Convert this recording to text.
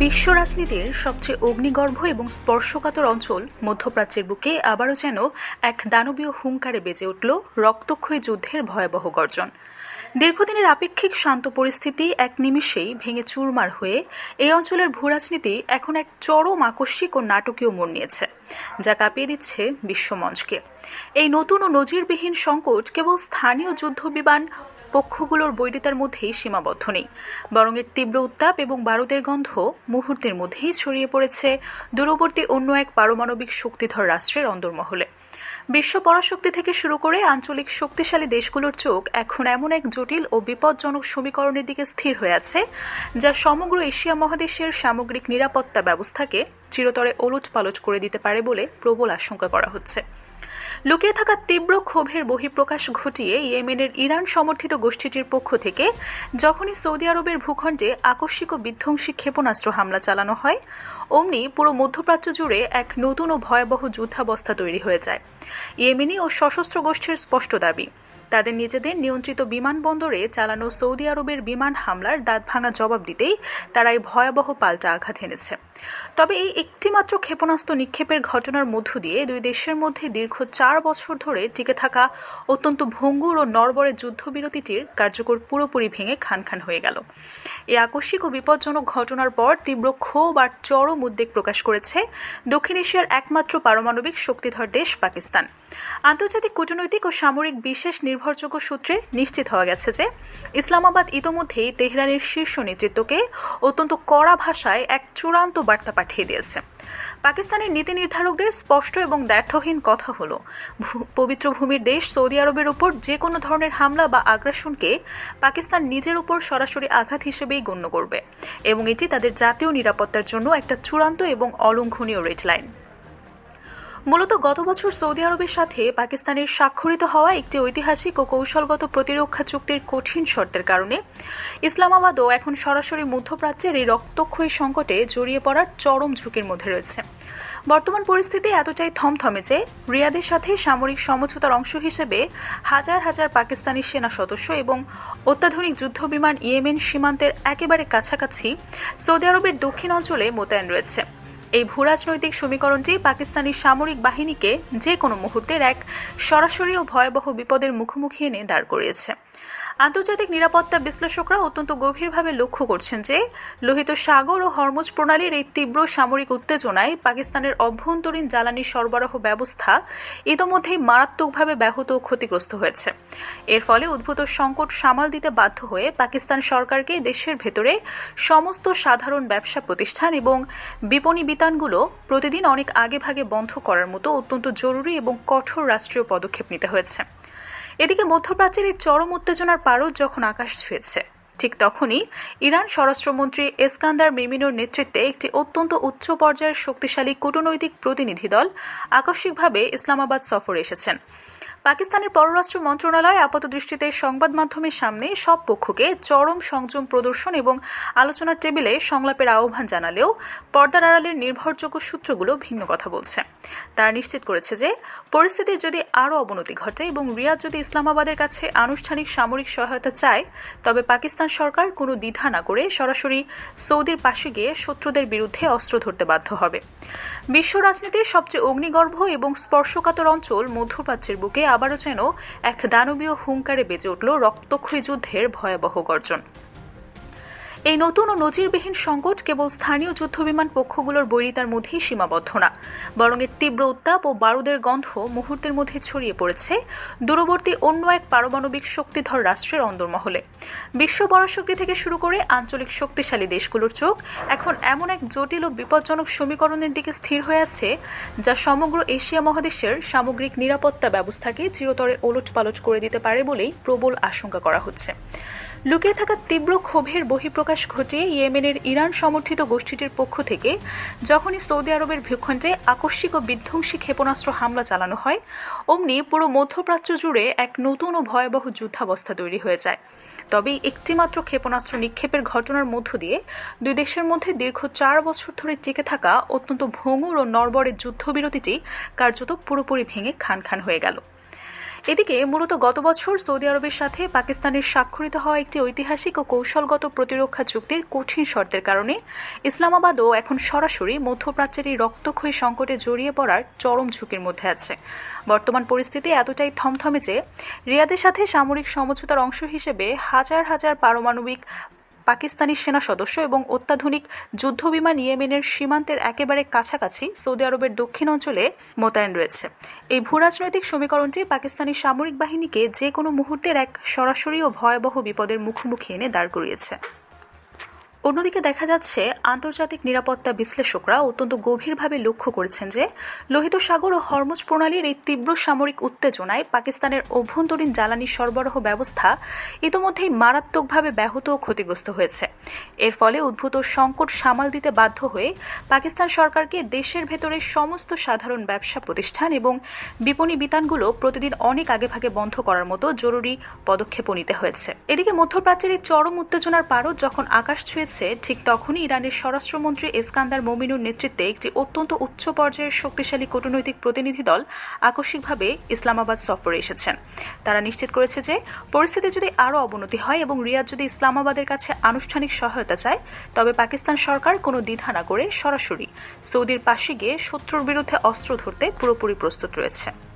বিশ্ব রাজনীতির সবচেয়ে অগ্নিগর্ভ এবং স্পর্শকাতর অঞ্চল মধ্যপ্রাচ্যের বুকে আবারও যেন এক দানবীয় হুঙ্কারে বেজে উঠল রক্তক্ষয়ী যুদ্ধের ভয়াবহ গর্জন। দীর্ঘদিনের আপেক্ষিক শান্ত পরিস্থিতি এক নিমিষেই ভেঙে চুরমার হয়ে এই অঞ্চলের ভূরাজনীতি এখন এক চরম আকস্মিক ও নাটকীয় মোড় নিয়েছে, যা কাঁপিয়ে দিচ্ছে বিশ্বমঞ্চকে। এই নতুন ও নজিরবিহীন সংকট কেবল স্থানীয় যুদ্ধবিমান পক্ষগুলোর বৈরিতার মধ্যেই সীমাবদ্ধ নেই, বরং এর তীব্র উত্তাপ এবং বারুদের গন্ধ মুহূর্তের মধ্যেই ছড়িয়ে পড়েছে দূরবর্তী অন্য এক পারমাণবিক শক্তিধর রাষ্ট্রের অন্দরমহলে। বিশ্ব পরাশক্তি থেকে শুরু করে আঞ্চলিক শক্তিশালী দেশগুলোর চোখ এখন এমন এক জটিল ও বিপজ্জনক সমীকরণের দিকে স্থির হয়ে আছে, যা সমগ্র এশিয়া মহাদেশের সামগ্রিক নিরাপত্তা ব্যবস্থাকে চিরতরে ওলটপালট করে দিতে পারে বলে প্রবল আশঙ্কা করা হচ্ছে। লুকিয়ে থাকা তীব্র ক্ষোভের বহিঃপ্রকাশ ঘটিয়ে ইয়েমেনের ইরান সমর্থিত গোষ্ঠীটির পক্ষ থেকে যখনই সৌদি আরবের ভূখণ্ডে আকস্মিক ও বিধ্বংসী ক্ষেপণাস্ত্র হামলা চালানো হয়, অমনি পুরো মধ্যপ্রাচ্য জুড়ে এক নতুন ও ভয়াবহ যুদ্ধাবস্থা তৈরি হয়ে যায়। ইয়েমেনি ও সশস্ত্র গোষ্ঠীর স্পষ্ট দাবি, তাদের নিজেদের নিয়ন্ত্রিত বিমানবন্দরে চালানো সৌদি আরবের বিমান হামলার দাঁতভাঙা জবাব দিতেই তারা এই ভয়াবহ পাল্টা আঘাত এনেছে। তবে এই একটিমাত্র ক্ষেপণাস্ত্র নিক্ষেপের ঘটনার মধ্য দিয়ে দুই দেশের মধ্যে দীর্ঘ 4 বছর ধরে টিকে থাকা অত্যন্ত ভঙ্গুর ও নড়বড়ে যুদ্ধবিরতিটির কার্যকর পুরোপুরি ভেঙে খান খান হয়ে গেল। এই আকস্মিক ও বিপজ্জনক ঘটনার পর তীব্র ক্ষোভ আর চরম উদ্বেগ প্রকাশ করেছে দক্ষিণ এশিয়ার একমাত্র পারমাণবিক শক্তিধর দেশ পাকিস্তান। আন্তর্জাতিক কূটনৈতিক ও সামরিক বিশেষ নির্ভরযোগ্য সূত্রে নিশ্চিত হওয়া গেছে যে ইসলামাবাদ ইতোমধ্যেই তেহরানের শীর্ষ নেতৃত্বকে অত্যন্ত কড়া ভাষায় এক চূড়ান্ত বার্তা পাঠিয়ে দিয়েছে। পাকিস্তানের নীতি নির্ধারকদের স্পষ্ট এবং দ্ব্যর্থহীন কথা হল, পবিত্র ভূমির দেশ সৌদি আরবের উপর যে কোনো ধরনের হামলা বা আগ্রাসনকে পাকিস্তান নিজের উপর সরাসরি আঘাত হিসেবেই গণ্য করবে এবং এটি তাদের জাতীয় নিরাপত্তার জন্য একটা চূড়ান্ত এবং অলঙ্ঘনীয় রেড লাইন। মূলত গত বছর সৌদি আরবের সাথে পাকিস্তানের স্বাক্ষরিত হওয়া একটি ঐতিহাসিক ও কৌশলগত প্রতিরক্ষা চুক্তির কঠিন শর্তের কারণে ইসলামাবাদও এখন সরাসরি মধ্যপ্রাচ্যের এই রক্তক্ষয়ী সংকটে জড়িয়ে পড়ার চরম ঝুঁকির মধ্যে রয়েছে। বর্তমান পরিস্থিতি এতটাই থমথমে যে রিয়াদের সাথে সামরিক সমঝোতার অংশ হিসেবে হাজার হাজার পাকিস্তানি সেনা সদস্য এবং অত্যাধুনিক যুদ্ধবিমান ইয়েমেন সীমান্তের একেবারে কাছাকাছি সৌদি আরবের দক্ষিণ অঞ্চলে মোতায়েন রয়েছে। এই ভূরাজনৈতিক সমীকরণটি পাকিস্তানি সামরিক বাহিনীকে যে কোনো মুহূর্তের এক সরাসরি ও ভয়াবহ বিপদের মুখোমুখি এনে দাঁড় করিয়েছে। আন্তর্জাতিক নিরাপত্তা বিশ্লেষকরা অত্যন্ত গভীরভাবে লক্ষ্য করছেন যে লোহিত সাগর ও হরমুজ প্রণালীর এই তীব্র সামরিক উত্তেজনায় পাকিস্তানের অভ্যন্তরীণ জ্বালানি সরবরাহ ব্যবস্থা ইতোমধ্যেই মারাত্মকভাবে ব্যাহত ও ক্ষতিগ্রস্ত হয়েছে। এর ফলে উদ্ভূত সংকট সামাল দিতে বাধ্য হয়ে পাকিস্তান সরকারকে দেশের ভেতরে সমস্ত সাধারণ ব্যবসা প্রতিষ্ঠান এবং বিপণী বিতানগুলো প্রতিদিন অনেক আগেভাগে বন্ধ করার মতো অত্যন্ত জরুরি এবং কঠোর রাষ্ট্রীয় পদক্ষেপ নিতে হয়েছে। এদিকে মধ্যপ্রাচ্যের এই চরম উত্তেজনার পারদ যখন আকাশ ছুঁয়েছে, ঠিক তখনই ইরান স্বরাষ্ট্রমন্ত্রী এসকান্দার মিমিনোর নেতৃত্বে একটি অত্যন্ত উচ্চ পর্যায়ের শক্তিশালী কূটনৈতিক প্রতিনিধি দল আকস্মিকভাবে ইসলামাবাদ সফরে এসেছেন। পাকিস্তানের পররাষ্ট্র মন্ত্রণালয় আপাতদৃষ্টিতে সংবাদ মাধ্যমের সামনে সব পক্ষকে চরম সংযম প্রদর্শন এবং আলোচনার টেবিলে সংলাপের আহ্বান জানালেও পর্দার আড়ালের নির্ভরযোগ্য সূত্রগুলো ভিন্ন কথা বলছে। তারা নিশ্চিত করেছে যে পরিস্থিতির যদি আরও অবনতি ঘটে এবং রিয়াদ যদি ইসলামাবাদের কাছে আনুষ্ঠানিক সামরিক সহায়তা চায়, তবে পাকিস্তান সরকার কোনো দ্বিধা না করে সরাসরি সৌদির পাশে গিয়ে শত্রুদের বিরুদ্ধে অস্ত্র ধরতে বাধ্য হবে। বিশ্ব রাজনীতির সবচেয়ে অগ্নিগর্ভ এবং স্পর্শকাতর অঞ্চল মধ্যপ্রাচ্যের বুকে আবারও যেন এক দানবীয় হুঙ্কারে বেজে উঠল রক্তক্ষয়ী যুদ্ধের ভয়াবহ গর্জন। এই নতুন ও নজিরবিহীন সংকট কেবল স্থানীয় যুদ্ধবিমান পক্ষগুলোর বৈরিতার মধ্যেই সীমাবদ্ধ না, বরং এর তীব্র উত্তাপ ও বারুদের গন্ধ মুহূর্তের মধ্যে ছড়িয়ে পড়েছে দূরবর্তী অন্য এক পারমাণবিক শক্তিধর রাষ্ট্রের অন্দরমহলে। বিশ্ব পরাশক্তি থেকে শুরু করে আঞ্চলিক শক্তিশালী দেশগুলোর চোখ এখন এমন এক জটিল ও বিপজ্জনক সমীকরণের দিকে স্থির হয়ে আছে, যা সমগ্র এশিয়া মহাদেশের সামগ্রিক নিরাপত্তা ব্যবস্থাকে চিরতরে ওলটপালট করে দিতে পারে বলেই প্রবল আশঙ্কা করা হচ্ছে। লুকিয়ে থাকা তীব্র ক্ষোভের বহিঃপ্রকাশ ঘটিয়ে ইয়েমেনের ইরান সমর্থিত গোষ্ঠীটির পক্ষ থেকে যখনই সৌদি আরবের ভূখণ্ডে আকস্মিক ও বিধ্বংসী ক্ষেপণাস্ত্র হামলা চালানো হয়, অমনি পুরো মধ্যপ্রাচ্য জুড়ে এক নতুন ও ভয়াবহ যুদ্ধাবস্থা তৈরি হয়ে যায়। তবে একটিমাত্র ক্ষেপণাস্ত্র নিক্ষেপের ঘটনার মধ্য দিয়ে দুই দেশের মধ্যে দীর্ঘ 4 বছর ধরে টিকে থাকা অত্যন্ত ভঙ্গুর ও নড়বড়ে যুদ্ধবিরতিটি কার্যত পুরোপুরি ভেঙে খান খান হয়ে গেল। এদিকে মূলত গত বছর সৌদি আরবের সাথে পাকিস্তানের স্বাক্ষরিত হওয়া একটি ঐতিহাসিক ও কৌশলগত প্রতিরক্ষা চুক্তির কঠিন শর্তের কারণে ইসলামাবাদও এখন সরাসরি মধ্যপ্রাচ্যের এই রক্তক্ষয়ী সংকটে জড়িয়ে পড়ার চরম ঝুঁকির মধ্যে আছে। বর্তমান পরিস্থিতি এতটাই থমথমে যে রিয়াদের সাথে সামরিক সমঝোতার অংশ হিসেবে হাজার হাজার পারমাণবিক পাকিস্তানি সেনা সদস্য এবং অত্যাধুনিক যুদ্ধবিমান ইয়েমেনের সীমান্তের একেবারে কাছাকাছি সৌদি আরবের দক্ষিণ অঞ্চলে মোতায়েন রয়েছে। এই ভূরাজনৈতিক সমীকরণটি পাকিস্তানি সামরিক বাহিনীকে যে কোনো মুহূর্তের এক সরাসরি ও ভয়াবহ বিপদের মুখোমুখি এনে দাঁড় করিয়েছে। অন্যদিকে দেখা যাচ্ছে আন্তর্জাতিক নিরাপত্তা বিশ্লেষকরা অত্যন্ত গভীরভাবে লক্ষ্য করেছেন যে লোহিত সাগর ও হরমুজ প্রণালীর এই তীব্র সামরিক উত্তেজনায় পাকিস্তানের অভ্যন্তরীণ জ্বালানি সরবরাহ ব্যবস্থা ইতোমধ্যেই মারাত্মকভাবে ব্যাহত ও ক্ষতিগ্রস্ত হয়েছে। এর ফলে উদ্ভূত সংকট সামাল দিতে বাধ্য হয়ে পাকিস্তান সরকারকে দেশের ভেতরে সমস্ত সাধারণ ব্যবসা প্রতিষ্ঠান এবং বিপণী বিতানগুলো প্রতিদিন অনেক আগেভাগে বন্ধ করার মতো জরুরি পদক্ষেপও নিতে হয়েছে। এদিকে মধ্যপ্রাচ্যের এই চরম উত্তেজনার পারদ যখন আকাশ ছুঁয়েছে ঠিক তখনই ইরানের স্বরাষ্ট্রমন্ত্রী ইস্কান্দার মোমিনুর নেতৃত্বে একটি অত্যন্ত উচ্চ পর্যায়ের শক্তিশালী কূটনৈতিক প্রতিনিধি দল আকস্মিকভাবে ইসলামাবাদ সফরে এসেছেন। তারা নিশ্চিত করেছে যে পরিস্থিতি যদি আরও অবনতি হয় এবং রিয়াদ যদি ইসলামাবাদের কাছে আনুষ্ঠানিক সহায়তা চায় তবে পাকিস্তান সরকার কোনো দ্বিধা না করে সরাসরি সৌদির পাশে গিয়ে শত্রুর বিরুদ্ধে অস্ত্র ধরতে পুরোপুরি প্রস্তুত রয়েছে।